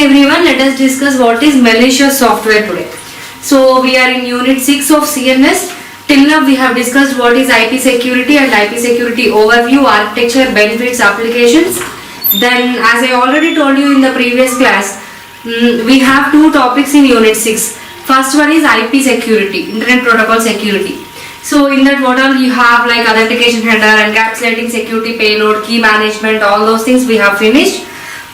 everyone, let us discuss what is malicious software today. So we are in unit 6 of CNS. Till now we have discussed what is IP security and IP security overview, architecture, benefits, applications. Then as I already told you in the previous class, we have two topics in unit 6. First one is IP security, internet protocol security. So in that what all you have like authentication header, encapsulating security payload, key management, all those things we have finished.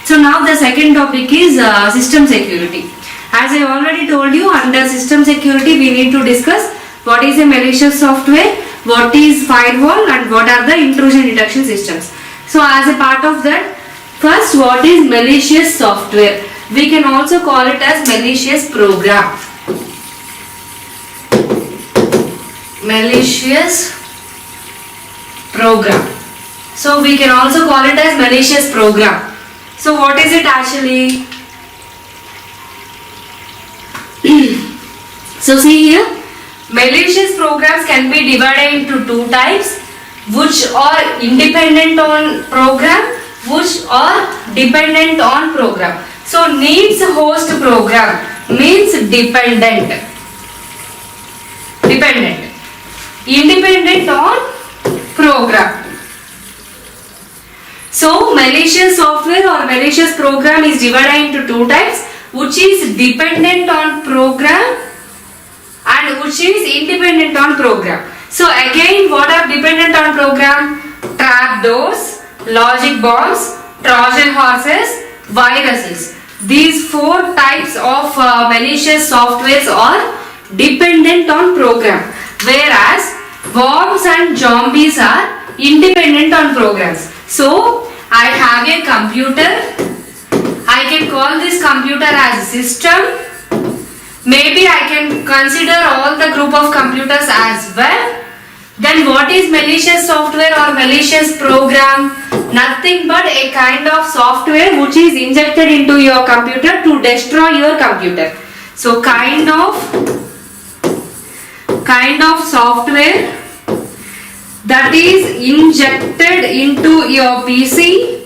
So now the second topic is system security. As I already told you, under system security we need to discuss what is a malicious software, what is firewall and what are the intrusion detection systems. So as a part of that, first what is malicious software? We can also call it as malicious program. Malicious program. So we can also call it as malicious program. So what is it actually? So see here, malicious programs can be divided into two types, which are independent on program, which are dependent on program. So needs host program means dependent. Independent on program. So malicious software or malicious program is divided into two types, which is dependent on program and which is independent on program. So again, what are dependent on program? Trapdoors, logic bombs, Trojan horses, viruses. These four types of malicious softwares are dependent on program, whereas worms and zombies are independent on programs. So I have a computer. I can call this computer as a system. Maybe I can consider all the group of computers as well. Then what is malicious software or malicious program? Nothing but a kind of software which is injected into your computer to destroy your computer. So kind of software that is injected into your PC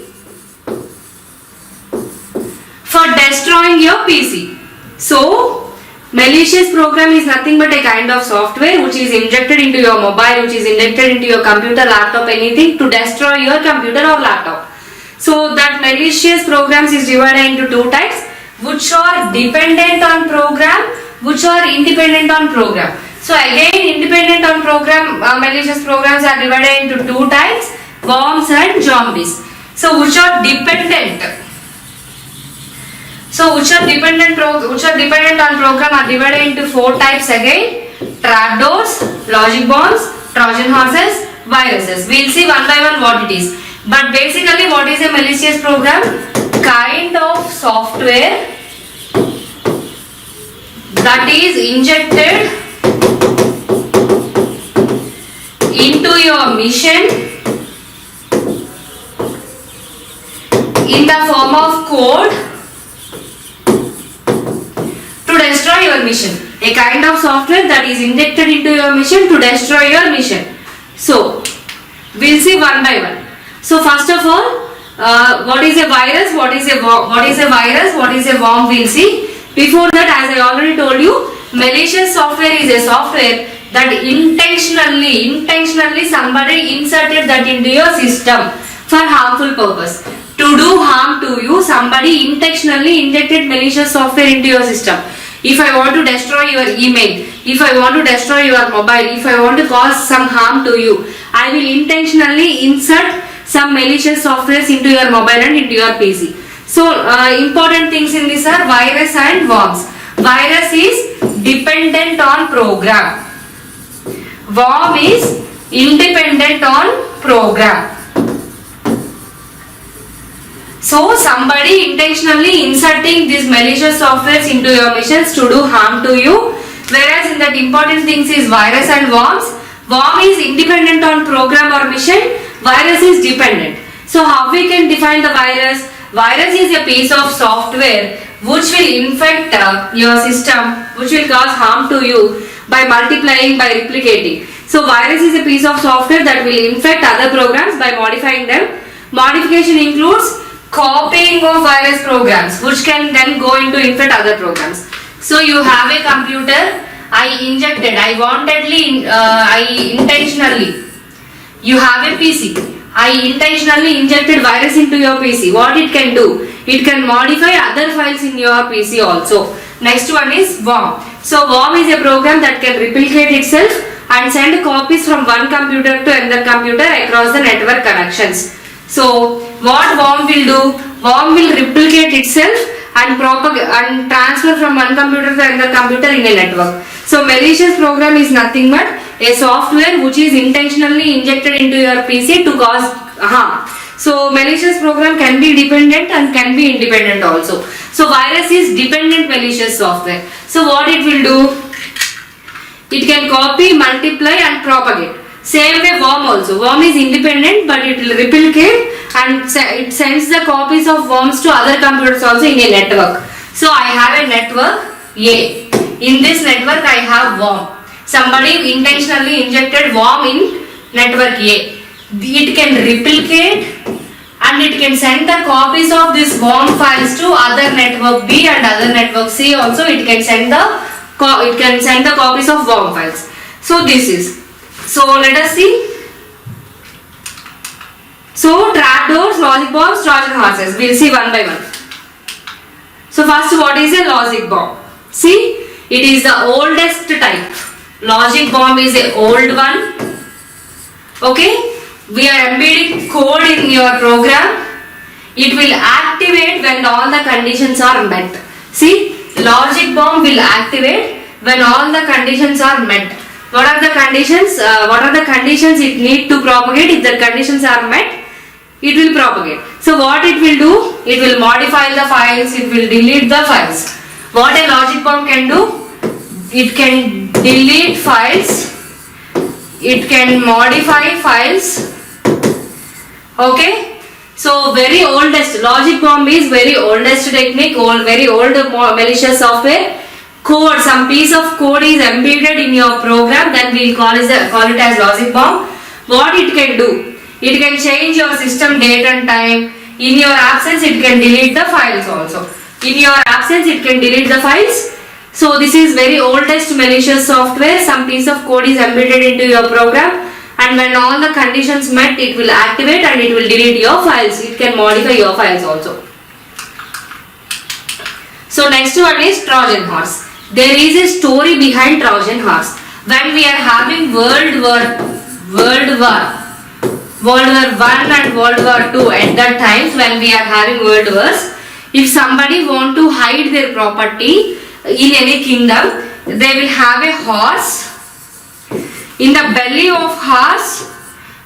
for destroying your PC. So malicious program is nothing but a kind of software which is injected into your mobile, which is injected into your computer, laptop, anything to destroy your computer or laptop. So that malicious programs is divided into two types, which are dependent on program, which are independent on program. So again, independent on program, malicious programs are divided into two types, worms and zombies. So which are dependent? So which are dependent on program are divided into four types again: trapdoors, logic bombs, Trojan horses, viruses. We will see one by one what it is. But basically, what is a malicious program? Kind of software that is injected into your machine in the form of code to destroy your mission. A kind of software that is injected into your mission to destroy your mission. So we'll see one by one. So first of all, what is a virus? What is a virus? What is a worm? We'll see. Before that, as I already told you, malicious software is a software that intentionally somebody inserted that into your system for harmful purpose. To do harm to you, somebody intentionally injected malicious software into your system. If I want to destroy your email, if I want to destroy your mobile, if I want to cause some harm to you, I will intentionally insert some malicious softwares into your mobile and into your PC. So important things in this are virus and worms. Virus is dependent on program. Worm is independent on program. So somebody intentionally inserting these malicious softwares into your machines to do harm to you, whereas in that important things is virus and worms. Worm is independent on program or mission, virus is dependent. So how we can define the virus? Virus is a piece of software which will infect your system, which will cause harm to you by multiplying, by replicating. So virus is a piece of software that will infect other programs by modifying them. Modification includes copying of virus programs which can then go into infect other programs. So you have a computer, I intentionally, you have a PC, I intentionally injected virus into your PC. What it can do? It can modify other files in your PC also. Next one is worm. So worm is a program that can replicate itself and send copies from one computer to another computer across the network connections. So what worm will do? Worm will replicate itself and propagate and transfer from one computer to another computer in a network. So malicious program is nothing but a software which is intentionally injected into your PC to cause harm. So malicious program can be dependent and can be independent also. So virus is dependent malicious software. So what it will do? It can copy, multiply and propagate. Same way worm also. Worm is independent but it will replicate and it sends the copies of worms to other computers also in a network. So I have a network A. In this network I have worm. Somebody intentionally injected worm in network A. It can replicate and it can send the copies of this worm files to other network B and other network C also. It can send the copies of worm files. So this is. So let us see. So trapdoors, logic bombs, Trojan horses. We will see one by one. So first, what is a logic bomb? See, it is the oldest type. Logic bomb is a old one. Okay, we are embedding code in your program. It will activate when all the conditions are met. See, logic bomb will activate when all the conditions are met. What are the conditions? What are the conditions it need to propagate? If the conditions are met, it will propagate. So what it will do? It will modify the files. It will delete the files. What a logic bomb can do? It can delete files. It can modify files. Okay. So very oldest logic bomb is very oldest technique. Very old malicious software. Code, some piece of code is embedded in your program, then we will call it as logic bomb. What it can do? It can change your system date and time. In your absence, it can delete the files also. In your absence, it can delete the files. So this is very oldest malicious software. Some piece of code is embedded into your program, and when all the conditions met, it will activate and it will delete your files. It can modify your files also. So next one is Trojan horse. There is a story behind Trojan horse. When we are having World War I and World War II, at that times when we are having world wars, if somebody want to hide their property in any kingdom, they will have a horse. In the belly of horse,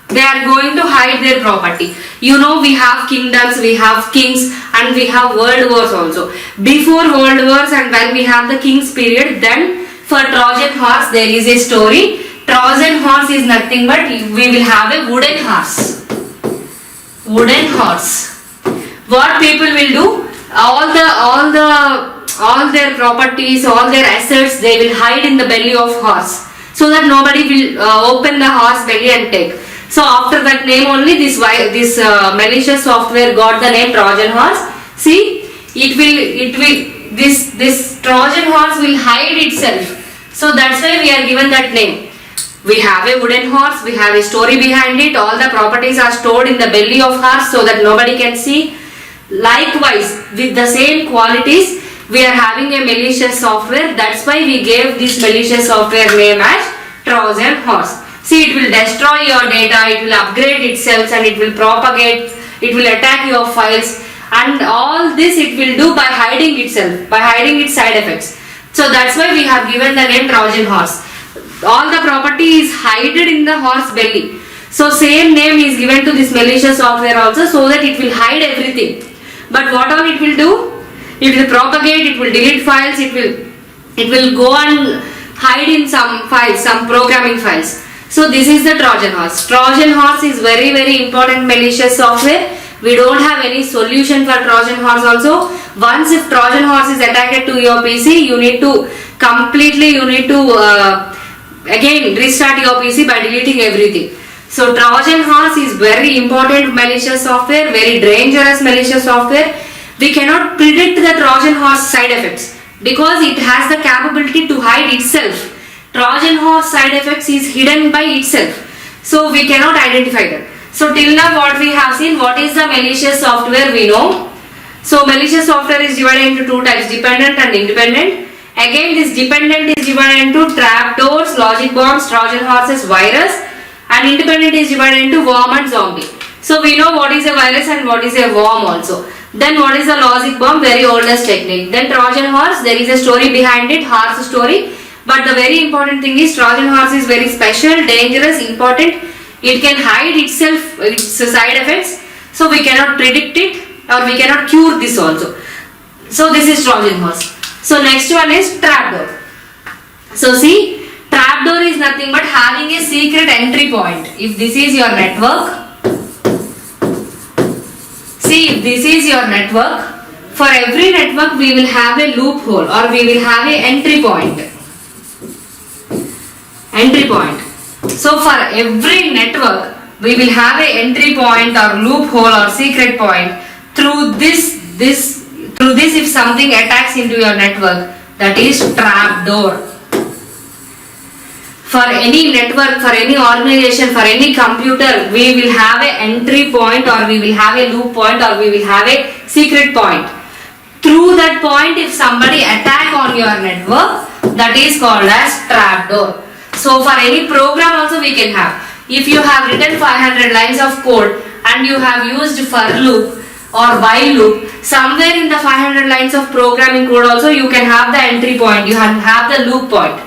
they are going to hide their property. You know, we have kingdoms, we have kings, and we have world wars also. Before world wars and when we have the king's period, then for Trojan horse there is a story. Trojan horse is nothing but we will have a wooden horse. Wooden horse. What people will do? All their properties, all their assets, they will hide in the belly of horse, so that nobody will open the horse belly and take. So after that name only this malicious software got the name Trojan horse. See, this Trojan horse will hide itself. So that's why we are given that name. We have a wooden horse, we have a story behind it, all the properties are stored in the belly of horse so that nobody can see. Likewise, with the same qualities, we are having a malicious software. That's why we gave this malicious software name as Trojan horse. See, it will destroy your data, it will upgrade itself and it will propagate, it will attack your files, and all this it will do by hiding itself, by hiding its side effects. So that's why we have given the name Trojan horse. All the property is hidden in the horse belly. So same name is given to this malicious software also, so that it will hide everything. But what all it will do? It will propagate, it will delete files, it will go and hide in some files, some programming files. So this is the Trojan horse. Trojan horse is very important malicious software. We don't have any solution for Trojan horse also. Once if Trojan horse is attacked to your PC, you need to again restart your PC by deleting everything. So Trojan horse is very important malicious software, very dangerous malicious software. We cannot predict the Trojan horse side effects because it has the capability to hide itself. Trojan horse side effects is hidden by itself. So we cannot identify them. So till now what we have seen, what is the malicious software we know. So malicious software is divided into two types, dependent and independent. Again this dependent is divided into trapdoors, logic bombs, Trojan horses, virus, and independent is divided into worm and zombie. So we know what is a virus and what is a worm also. Then what is a logic bomb, very oldest technique. Then Trojan horse, there is a story behind it, horse story. But the very important thing is Trojan horse is very special, dangerous, important. It can hide itself, its side effects. So we cannot predict it or we cannot cure this also. So this is Trojan horse. So next one is trapdoor. So see, trapdoor is nothing but having a secret entry point. If this is your network, see if this is your network, for every network we will have a loophole or we will have a entry point. Entry point. So for every network we will have a entry point or loophole or secret point. Through this if something attacks into your network, that is trapdoor. For any network, for any organization, for any computer, we will have an entry point or we will have a loop point or we will have a secret point. Through that point, if somebody attack on your network, that is called as trapdoor. So for any program also we can have. If you have written 500 lines of code and you have used for loop or while loop, somewhere in the 500 lines of programming code also you can have the entry point, you have the loop point.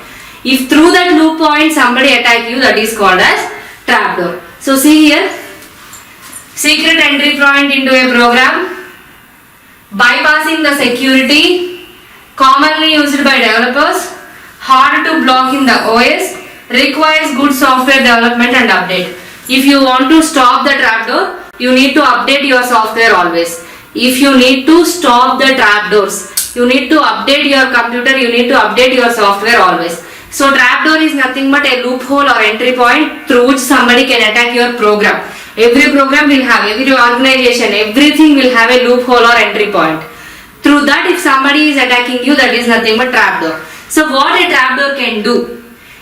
If through that loop point somebody attack you, that is called as trapdoor. So see here, secret entry point into a program, bypassing the security, commonly used by developers, hard to block in the OS, requires good software development and update. If you want to stop the trapdoor, you need to update your software always. If you need to stop the trapdoors, you need to update your computer, you need to update your software always. So trapdoor is nothing but a loophole or entry point through which somebody can attack your program. Every program will have, every organization, everything will have a loophole or entry point. Through that if somebody is attacking you, that is nothing but trapdoor. So what a trapdoor can do?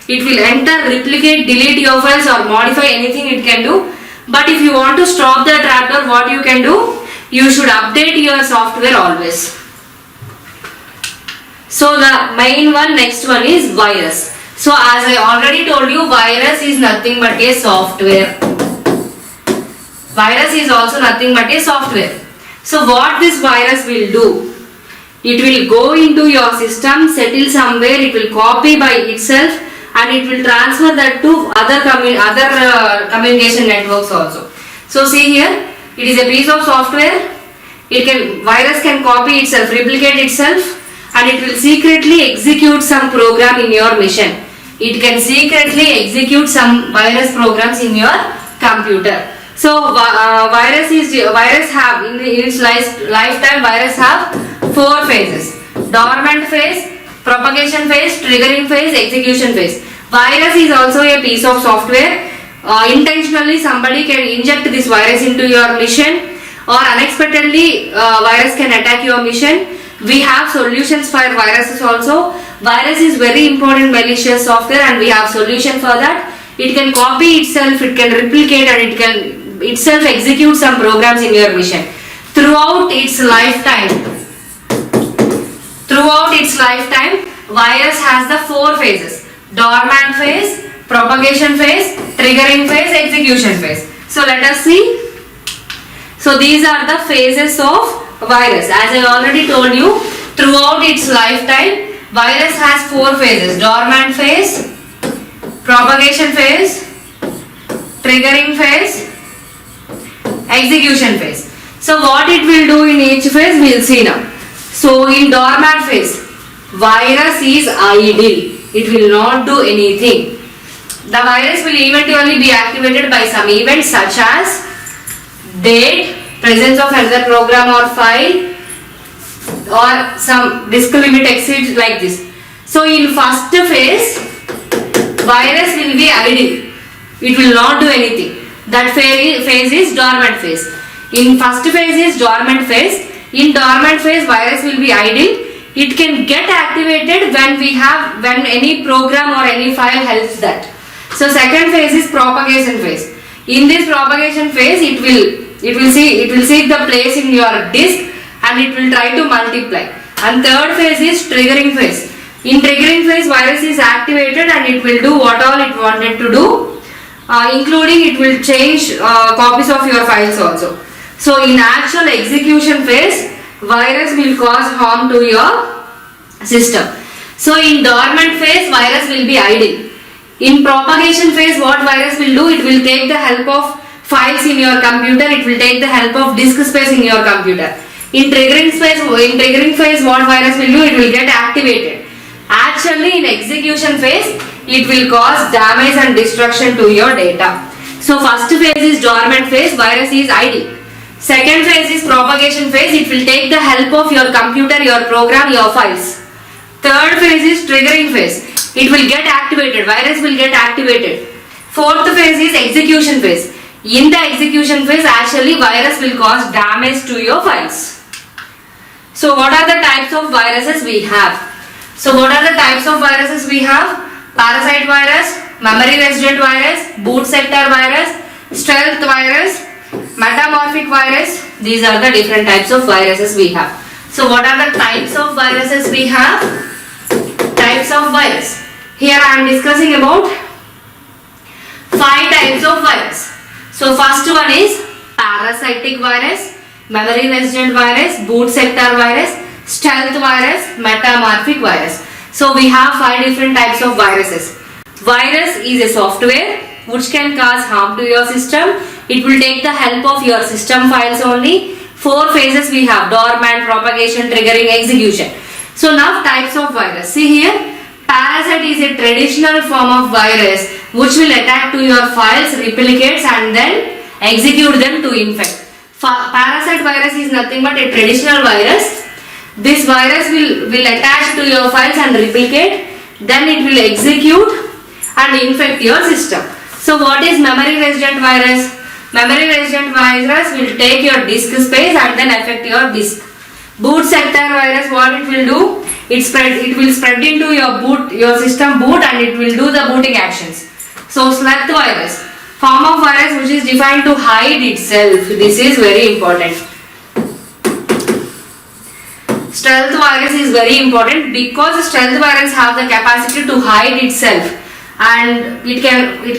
It will enter, replicate, delete your files or modify anything it can do. But if you want to stop the trapdoor, what you can do? You should update your software always. So the main one, next one is virus. So as I already told you, virus is nothing but a software. Virus is also nothing but a software. So what this virus will do? It will go into your system, settle somewhere, it will copy by itself and it will transfer that to other communication networks also. So see here, it is a piece of software. Virus can copy itself, replicate itself, and it will secretly execute some program in your machine. It can secretly execute some virus programs in your computer. So virus have in its lifetime, virus have 4 phases: dormant phase, propagation phase, triggering phase, execution phase. Virus is also a piece of software. Intentionally somebody can inject this virus into your machine, or unexpectedly virus can attack your machine. We have solutions for viruses also. Virus is very important malicious software and we have solution for that. It can copy itself, it can replicate and it can itself execute some programs in your machine. Throughout its lifetime, virus has the 4 phases: dormant phase, propagation phase, triggering phase, execution phase. So let us see. So these are the phases of virus. As I already told you, throughout its lifetime, virus has 4 phases: dormant phase, propagation phase, triggering phase, execution phase. So what it will do in each phase, we will see now. So in dormant phase, virus is idle. It will not do anything. The virus will eventually be activated by some events such as date, presence of another program or file, or some disk limit exceeds, like this. So in first phase, virus will be idle. It will not do anything. That phase is dormant phase. In first phase is dormant phase. In dormant phase, virus will be idle. It can get activated when any program or any file helps that. So second phase is propagation phase. In this propagation phase, it will seek the place in your disk and it will try to multiply. And third phase is triggering phase. In triggering phase, virus is activated and it will do what all it wanted to do, including it will change copies of your files also. So in actual execution phase, virus will cause harm to your system. So in dormant phase, virus will be idle. In propagation phase, what virus will do? It will take the help of files in your computer. It will take the help of disk space in your computer. In triggering phase, what virus will do? It will get activated. Actually, in execution phase, it will cause damage and destruction to your data. So first phase is dormant phase, virus is idle. Second phase is propagation phase. It will take the help of your computer, your program, your files. Third phase is triggering phase. It will get activated. Virus will get activated. Fourth phase is execution phase. In the execution phase, actually virus will cause damage to your files. So what are the types of viruses we have? Parasite virus, memory resident virus, boot sector virus, stealth virus, metamorphic virus. These are the different types of viruses we have. So what are the types of viruses we have? Types of virus. Here I am discussing about 5 types of virus. So first one is parasitic virus, memory resident virus, boot sector virus, stealth virus, metamorphic virus. So we have 5 different types of viruses. Virus is a software which can cause harm to your system. It will take the help of your system files only. 4 phases we have: dormant, propagation, triggering, execution. So now types of virus. See here, parasite is a traditional form of virus which will attack to your files, replicates and then execute them to infect. Parasite virus is nothing but a traditional virus. This virus will attach to your files and replicate, then it will execute and infect your system. So what is memory resident virus? Memory resident virus will take your disk space and then affect your disk. Boot sector virus, what it will do? It will spread into your system boot and it will do the booting actions. So stealth virus, form of virus which is defined to hide itself. This is very important. Stealth virus is very important because stealth virus have the capacity to hide itself and it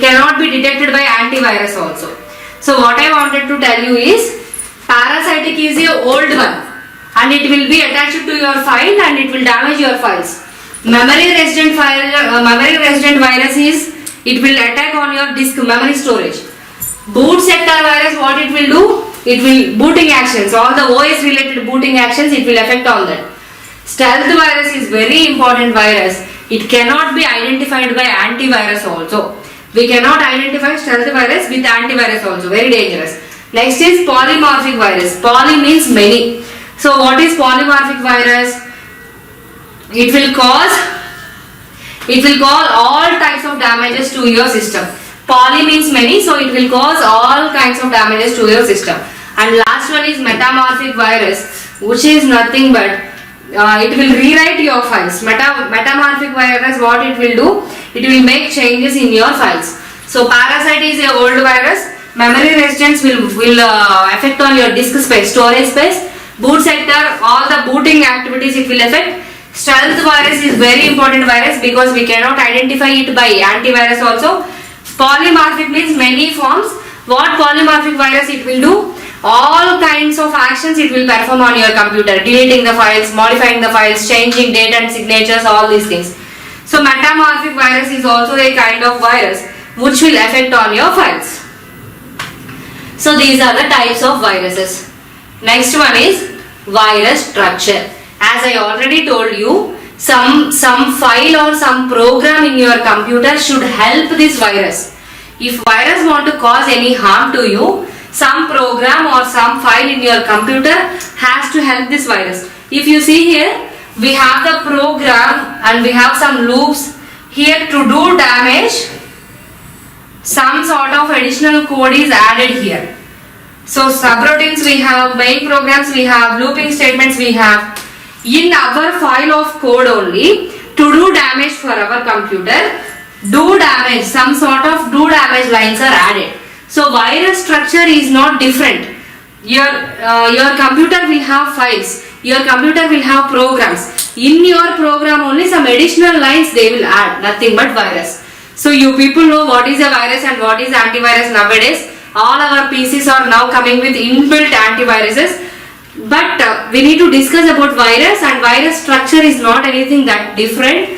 cannot be detected by antivirus also. So what I wanted to tell you is parasitic is a old one and it will be attached to your file and it will damage your files. Memory resident virus is it will attack on your disk memory storage. Boot sector virus, what it will do? It will booting actions, all the OS related booting actions it will affect on that. Stealth virus is very important virus. It cannot be identified by antivirus also. We cannot identify stealth virus with antivirus also, very dangerous. Next is polymorphic virus. Poly means many. So what is polymorphic virus? It will cause all types of damages to your system. Poly means many, so it will cause all kinds of damages to your system. And last one is metamorphic virus, which is nothing but it will rewrite your files. Metamorphic virus, what it will do? It will make changes in your files. So parasite is a old virus. Memory residence will affect on your disk space, storage space. Boot sector, all the booting activities it will affect. Stealth virus is very important virus because we cannot identify it by antivirus also. Polymorphic means many forms. What polymorphic virus it will do? All kinds of actions it will perform on your computer. Deleting the files, modifying the files, changing date and signatures, all these things. So metamorphic virus is also a kind of virus which will affect on your files. So these are the types of viruses. Next one is virus structure. As I already told you, some file or some program in your computer should help this virus. If virus want to cause any harm to you, some program or some file in your computer has to help this virus. If you see here, we have the program and we have some loops here to do damage. some sort of additional code is added here. So subroutines we have, main programs we have, looping statements we have. In our file of code only, to do damage for our computer, do damage, some sort of do damage lines are added. So virus structure is not different. Your computer will have files, your computer will have programs. In your program only some additional lines they will add, nothing but virus. So you people know what is a virus and what is antivirus nowadays. All our PCs are now coming with inbuilt antiviruses. But we need to discuss about virus, and virus structure is not anything that different.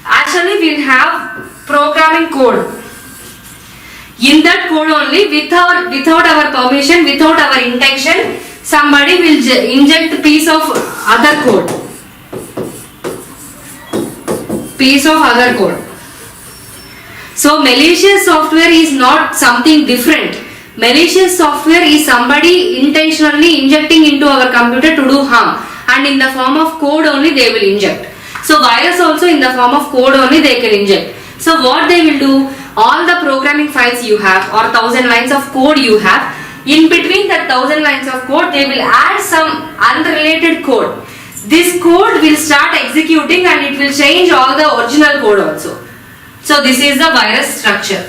Actually we'll have programming code. In that code only, without our permission, without our intention, somebody will inject a piece of other code. So malicious software is not something different. Malicious software is somebody intentionally injecting into our computer to do harm, and in the form of code only they will inject. So virus also in the form of code only they can inject. So what they will do, all the programming files you have or 1000 lines of code you have, in between that 1000 lines of code they will add some unrelated code. This code will start executing and it will change all the original code also. So this is the virus structure.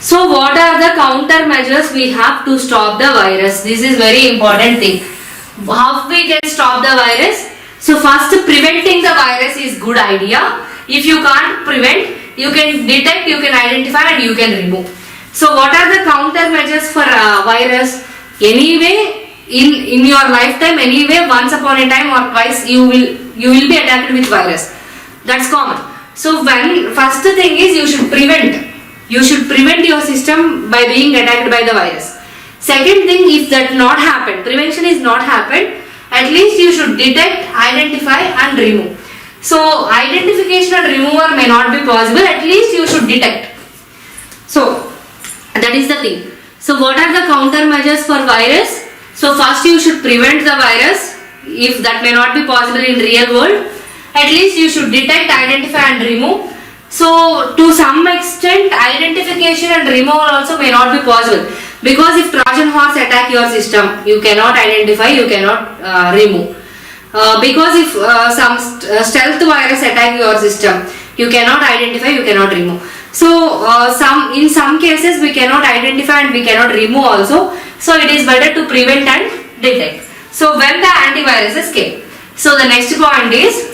So what are the countermeasures we have to stop the virus? This is very important thing. How we can stop the virus? So first, preventing the virus is good idea. If you can't prevent, you can detect, you can identify and you can remove. So what are the countermeasures for virus? Anyway, in your lifetime, anyway, once upon a time or twice you will be attacked with virus. That's common. So first thing is you should prevent. You should prevent your system by being attacked by the virus. Second thing, if that not happened, prevention is not happened, at least you should detect, identify and remove. So identification and removal may not be possible, at least you should detect. So that is the thing. So what are the countermeasures for virus? So first you should prevent the virus. If that may not be possible in real world, at least you should detect, identify and remove. So to some extent identification and removal also may not be possible, because if Trojan horse attack your system, you cannot identify, you cannot remove. Because if some stealth virus attack your system, you cannot identify, you cannot remove. So in some cases we cannot identify and we cannot remove also. So it is better to prevent and detect. So when the antiviruses came. So the next point is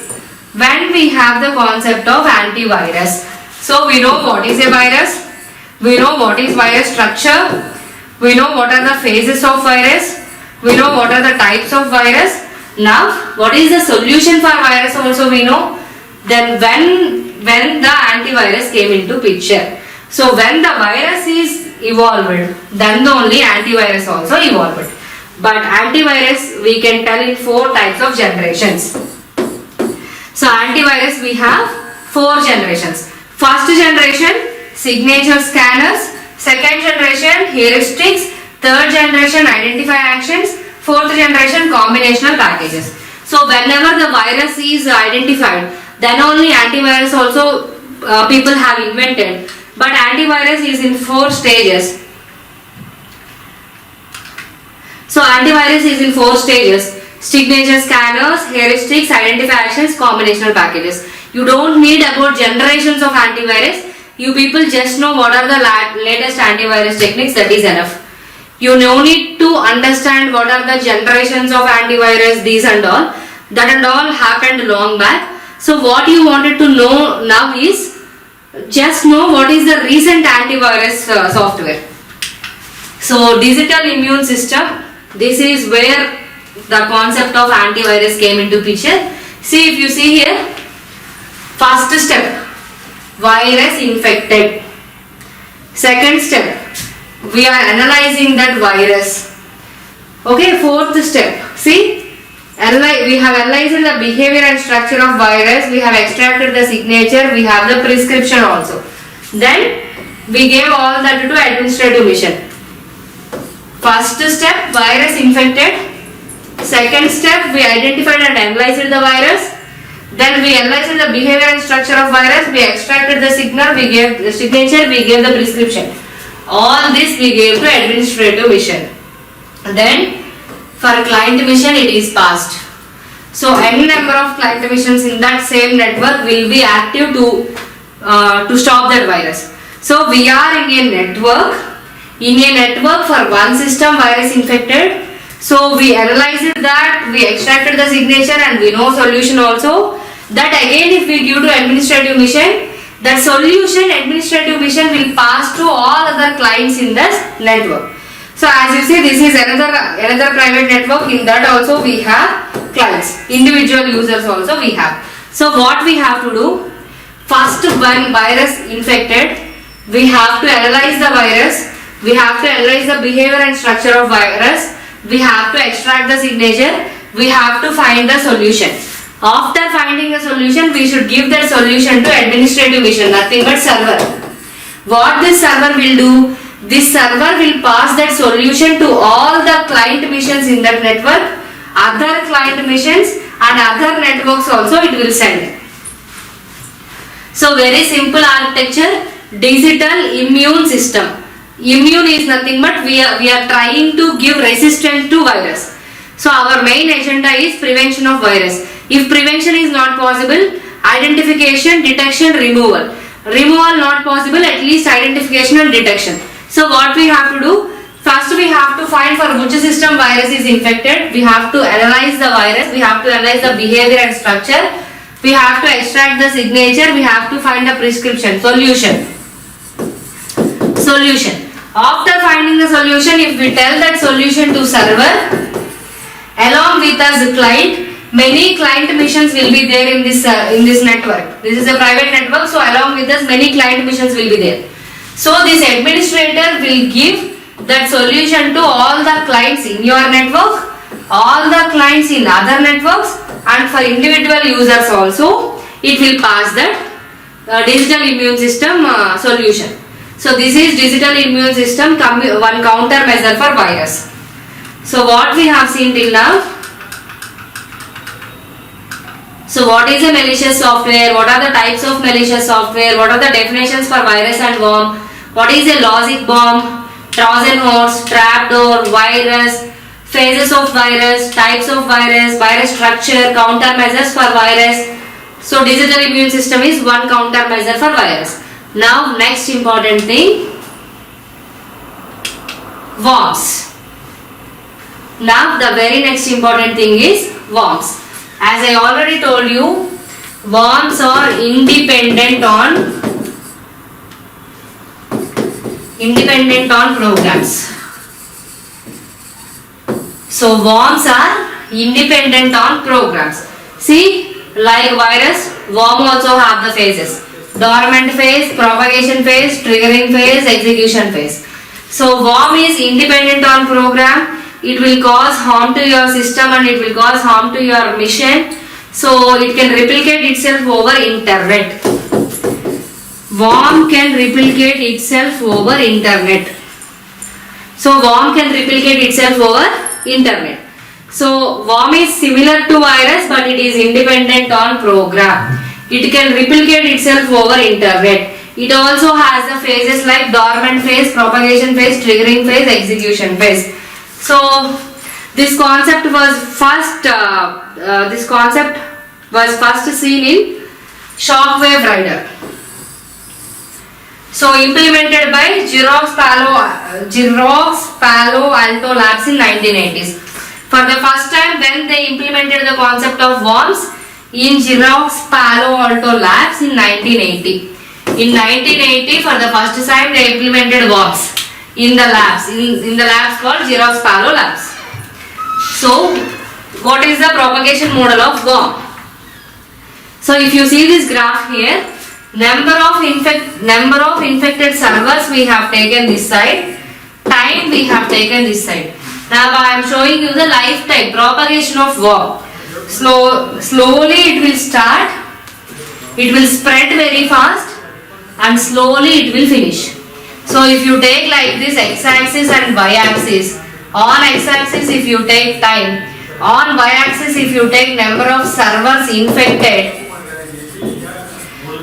when we have the concept of antivirus. So we know what is a virus, we know what is virus structure, we know what are the phases of virus, we know what are the types of virus. Now what is the solution for virus also we know. Then when the antivirus came into picture. So when the virus is evolved, then the only antivirus also evolved. But antivirus we can tell in 4 types of generations. So antivirus we have 4 generations. First generation, signature scanners. Second generation, heuristics. Third generation, identify actions. Fourth generation, combinational packages. So whenever the virus is identified, then only antivirus also people have invented. But antivirus is in 4 stages. So antivirus is in 4 stages. Signature scanners, heuristics, identify actions, combinational packages. You don't need about generations of antivirus. You people just know what are the latest antivirus techniques, that is enough. You no need to understand what are the generations of antivirus, these and all. That and all happened long back. So what you wanted to know now is just know what is the recent antivirus software. So digital immune system, this is where the concept of antivirus came into picture. See, if you see here, first step, virus infected. Second step, we are analyzing that virus. Okay, fourth step, see, we have analyzed the behavior and structure of virus, we have extracted the signature, we have the prescription also. Then we gave all that to administrative mission. First step, virus infected. Second step, we identified and analyzed the virus. Then we analyzed the behavior and structure of virus, we extracted the signal, we gave the signature, we gave the prescription. All this we gave to administrative mission. Then for client mission it is passed. So n number of client missions in that same network will be active to stop that virus. So we are in a network. In a network for one system virus infected. So we analyzed that, we extracted the signature and we know solution also. That again if we give to administrative mission, that solution administrative mission will pass to all other clients in this network. So as you see, this is another private network. In that also we have clients, individual users also we have. So what we have to do, first when virus infected, we have to analyze the virus, we have to analyze the behavior and structure of virus, we have to extract the signature, we have to find the solution. After finding the solution, we should give that solution to administrative mission, nothing but server. What this server will do? This server will pass that solution to all the client missions in that network, other client missions and other networks also it will send. So very simple architecture, digital immune system. Immune is nothing but we are trying to give resistance to virus. So our main agenda is prevention of virus. If prevention is not possible, identification, detection, removal. Removal not possible, at least identification and detection. So what we have to do? First we have to find for which system virus is infected. We have to analyze the virus. We have to analyze the behavior and structure. We have to extract the signature. We have to find the prescription, solution. After finding the solution, if we tell that solution to server, along with us client, many client missions will be there in this network. This is a private network, so along with us many client missions will be there. So this administrator will give that solution to all the clients in your network, all the clients in other networks, and for individual users also it will pass that digital immune system solution. So this is digital immune system, one countermeasure for virus. So what we have seen till now. So what is a malicious software? What are the types of malicious software? What are the definitions for virus and worm? What is a logic bomb? Trojan horse, trapdoor, virus, phases of virus, types of virus, virus structure, countermeasures for virus. So digital immune system is one countermeasure for virus. Now next important thing, worms. Now the very next important thing is worms. As I already told you, worms are independent on programs. So worms are independent on programs. See, like virus, worm also have the phases. Dormant phase, propagation phase, triggering phase, execution phase. So worm is independent on program. It will cause harm to your system and it will cause harm to your mission. So it can replicate itself over internet. Worm can replicate itself over internet. So worm can replicate itself over internet. So worm is similar to virus but it is independent on program. It can replicate itself over internet. It also has the phases like dormant phase, propagation phase, triggering phase, execution phase. So this concept was first seen in Shockwave Rider. So implemented by Xerox Palo Alto Labs in 1980s. For the first time when they implemented the concept of worms in Xerox Palo Alto Labs in 1980. In 1980 for the first time they implemented worms in the labs, in the labs called Xerox Palo Labs. So what is the propagation model of worm? So if you see this graph here, number of infected servers we have taken this side, time we have taken this side. Now I am showing you the lifetime propagation of worm. Slowly it will start, it will spread very fast and slowly it will finish. So if you take like this x-axis and y-axis, on x-axis if you take time, on y-axis if you take number of servers infected,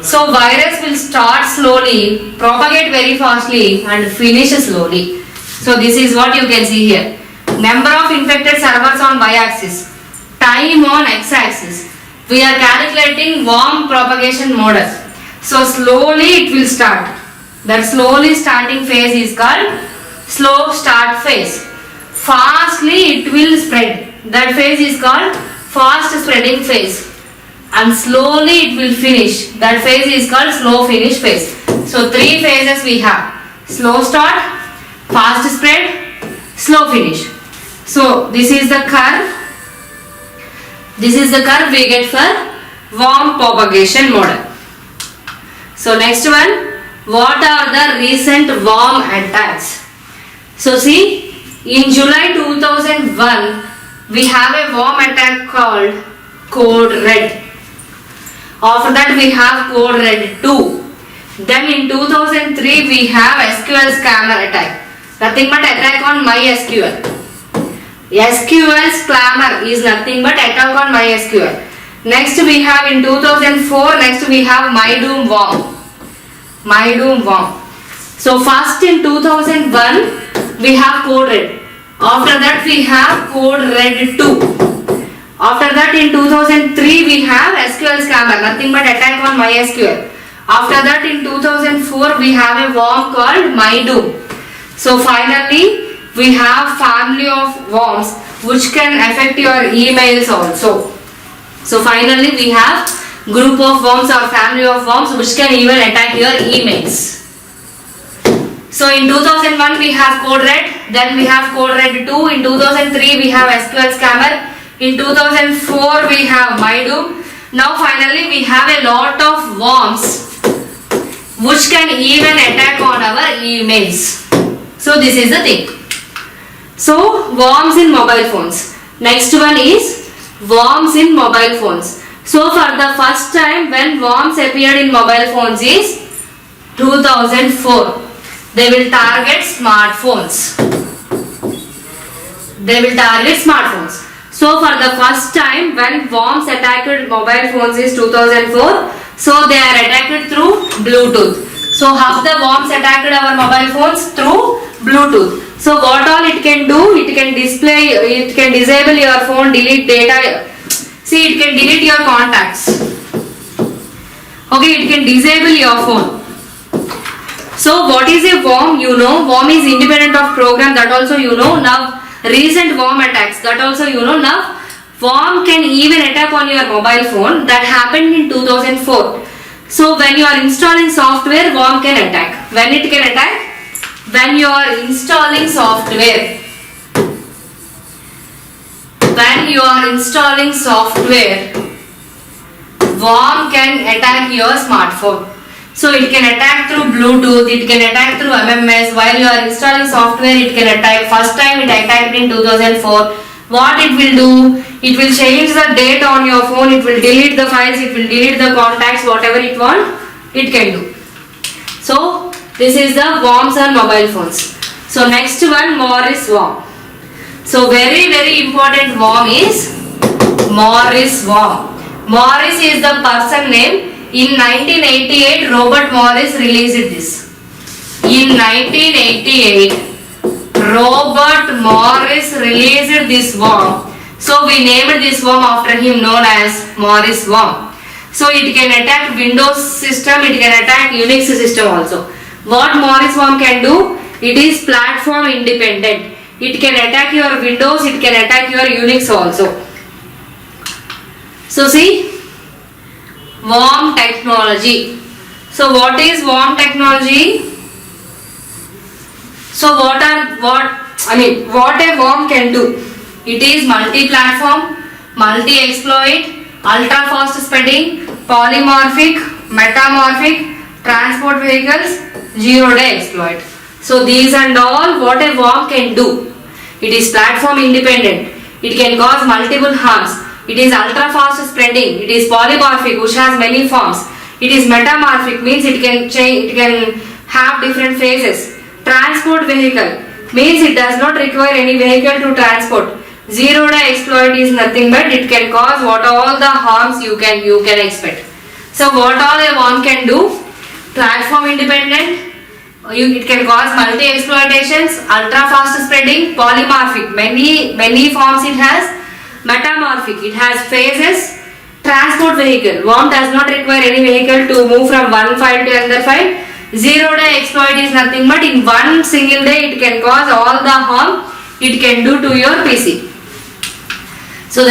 So virus will start slowly, propagate very fastly and finish slowly. So this is what you can see here. Number of infected servers on y-axis, time on x-axis. We are calculating worm propagation model. So slowly it will start. That slowly starting phase is called slow start phase. Fastly it will spread. That phase is called fast spreading phase. And slowly it will finish. That phase is called slow finish phase. So three phases we have: slow start, fast spread, slow finish. So this is the curve. This is the curve we get for worm propagation model. So next one, what are the recent worm attacks? So see, in July 2001 we have a worm attack called Code Red. After that we have Code Red 2. Then in 2003 we have SQL scammer attack. Nothing but attack on MySQL. SQL scammer is nothing but attack on MySQL. Next we have in 2004, next we have MyDoom worm. MyDoom worm. So first in 2001 we have Code Red. After that we have Code Red 2. After that in 2003 we have SQL scammer, nothing but attack on MySQL. After that in 2004 we have a worm called MyDoom. So finally we have family of worms which can affect your emails also. So finally we have group of worms or family of worms which can even attack your emails. So in 2001 we have Code Red, then we have Code Red 2, in 2003 we have SQL scammer, in 2004 we have MyDoom. Now finally we have a lot of worms which can even attack on our emails. So this is the thing. So worms in mobile phones. Next one is worms in mobile phones. So for the first time when worms appeared in mobile phones is 2004. They will target smartphones. They will target smartphones. So for the first time when worms attacked mobile phones is 2004. So they are attacked through Bluetooth. So how the worms attacked our mobile phones? Through Bluetooth. So what all it can do? It can display, it can disable your phone, delete data. See, it can delete your contacts. Okay, it can disable your phone. So what is a worm? You know, worm is independent of program, that also you know. Now recent worm attacks, that also you know. Now worm can even attack on your mobile phone, that happened in 2004. So when you are installing software, worm can attack. When it can attack? When you are installing software. When you are installing software, worm can attack your smartphone. So it can attack through Bluetooth, it can attack through MMS. While you are installing software, it can attack. First time it attacked in 2004. What it will do? It will change the date on your phone, it will delete the files, it will delete the contacts, whatever it wants, it can do. So this is the worms on mobile phones. So next one, Morris worm. So very important worm is Morris worm. Morris is the person name. In 1988 Robert Morris released this. In 1988 Robert Morris released this worm. So we named this worm after him, known as Morris worm. So it can attack Windows system, it can attack Unix system also. What Morris worm can do? It is platform independent. It can attack your Windows, it can attack your Unix also. So see, worm technology. So what is worm technology? So what a worm can do? It is multi-platform, multi-exploit, ultra-fast spreading, polymorphic, metamorphic, transport vehicles, zero-day exploit. So these and all what a worm can do. It is platform independent. It can cause multiple harms. It is ultra-fast spreading. It is polymorphic, which has many forms. It is metamorphic, means it can change. It can have different phases. Transport vehicle means it does not require any vehicle to transport. Zero-day exploit is nothing but it can cause what all the harms you can expect. So what all a worm can do? Platform independent. It can cause multi-exploitations, ultra-fast spreading, polymorphic. Many forms it has. Metamorphic. It has phases. Transport vehicle. Worm does not require any vehicle to move from one file to another file. Zero-day exploit is nothing but in one single day it can cause all the harm it can do to your PC. So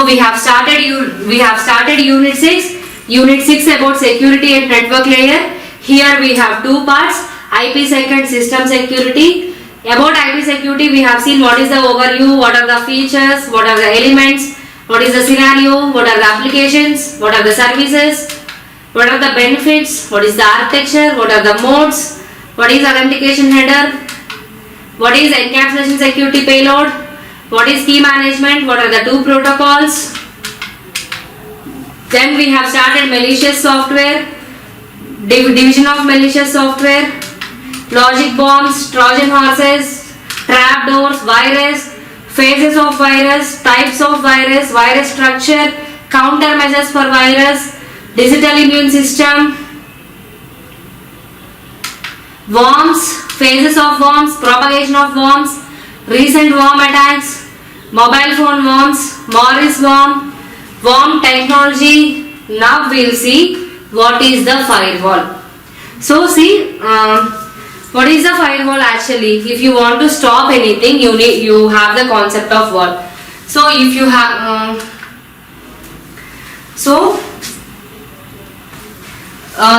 we have started unit 6. Unit 6 about security and network layer. Here we have two parts, IPsec and system security. About IP security we have seen what is the overview, what are the features, what are the elements, what is the scenario, what are the applications, what are the services, what are the benefits, what is the architecture, what are the modes, what is authentication header, what is encapsulation security payload, what is key management, what are the two protocols. Then we have started malicious software, division of malicious software, logic bombs, Trojan horses, trapdoors, virus, phases of virus, types of virus, virus structure, countermeasures for virus, digital immune system, worms, phases of worms, propagation of worms, recent worm attacks, mobile phone worms, Morris worm, worm technology. Now we will see what is the firewall. So see, what is the firewall actually? If you want to stop anything, you have the concept of wall. So if you have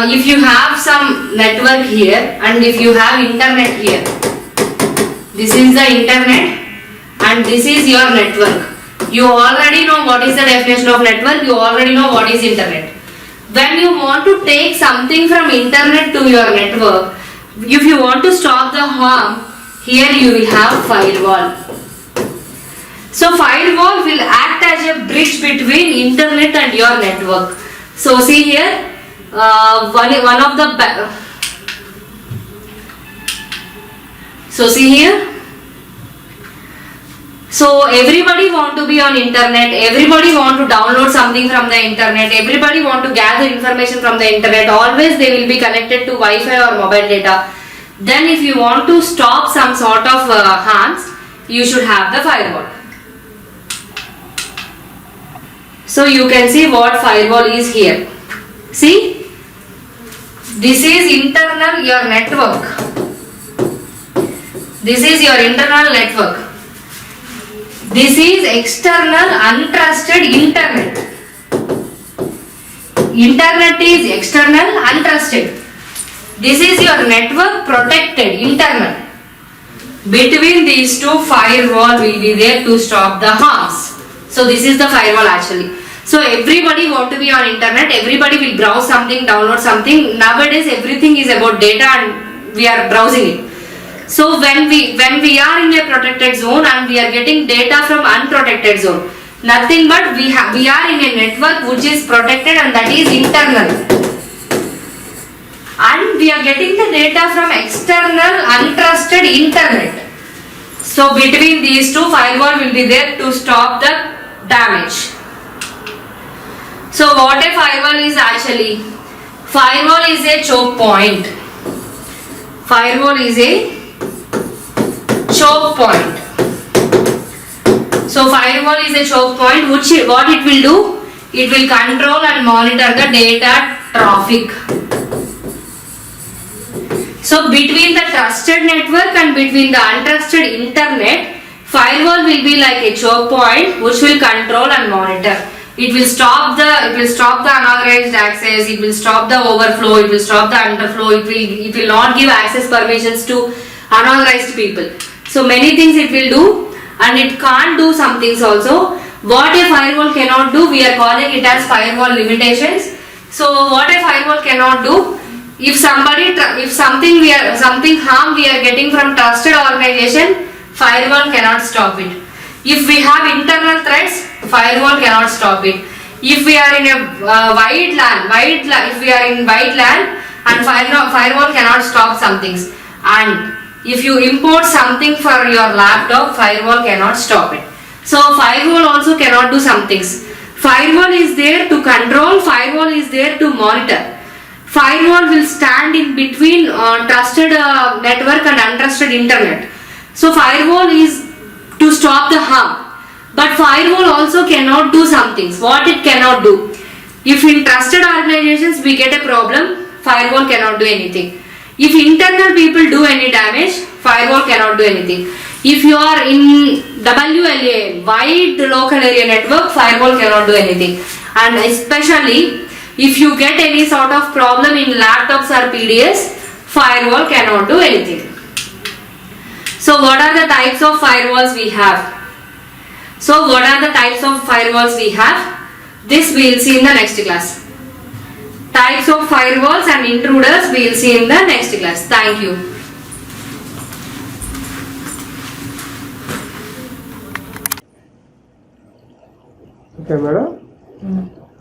if you have some network here and if you have internet here, this is the internet and this is your network. You already know what is the definition of network, you already know what is internet. When you want to take something from internet to your network, if you want to stop the harm, here you will have firewall. So firewall will act as a bridge between internet and your network. So see here, So everybody want to be on internet, everybody want to download something from the internet, everybody want to gather information from the internet, always they will be connected to Wi-Fi or mobile data. Then if you want to stop some sort of harms, you should have the firewall. So you can see what firewall is here. See, this is internal your network. This is your internal network. This is external untrusted internet. Internet is external untrusted. This is your network protected internal. Between these two, firewall will be there to stop the harms. So this is the firewall actually. So everybody want to be on internet, everybody will browse something, download something. Nowadays everything is about data and we are browsing it. So when we are in a protected zone and we are getting data from unprotected zone, nothing but we are in a network which is protected and that is internal. And we are getting the data from external untrusted internet. So between these two, firewall will be there to stop the damage. So what a firewall is actually? Firewall is a choke point. Firewall is a choke point. So firewall is a choke point which what it will do? It will control and monitor the data traffic. So between the trusted network and between the untrusted internet, firewall will be like a choke point which will control and monitor. It will stop the unauthorized access, it will stop the overflow, it will stop the underflow, it will not give access permissions to unauthorized people. So many things it will do and it can't do some things also. What a firewall cannot do, we are calling it as firewall limitations. So what a firewall cannot do, if something harm we are getting from trusted organization, firewall cannot stop it. If we have internal threats, firewall cannot stop it. If we are in a white land, if we are in white land and firewall cannot stop some things, and if you import something for your laptop, firewall cannot stop it. So firewall also cannot do some things. Firewall is there to control, firewall is there to monitor. Firewall will stand in between trusted network and untrusted internet. So firewall is to stop the harm. But firewall also cannot do some things. What it cannot do? If in trusted organizations we get a problem, firewall cannot do anything. If internal people do any damage, firewall cannot do anything. If you are in WLA, wide local area network, firewall cannot do anything. And especially if you get any sort of problem in laptops or PDS, firewall cannot do anything. So what are the types of firewalls we have? So what are the types of firewalls we have? This we will see in the next class. Types of firewalls and intruders we will see in the next class. Thank you. Okay, madam.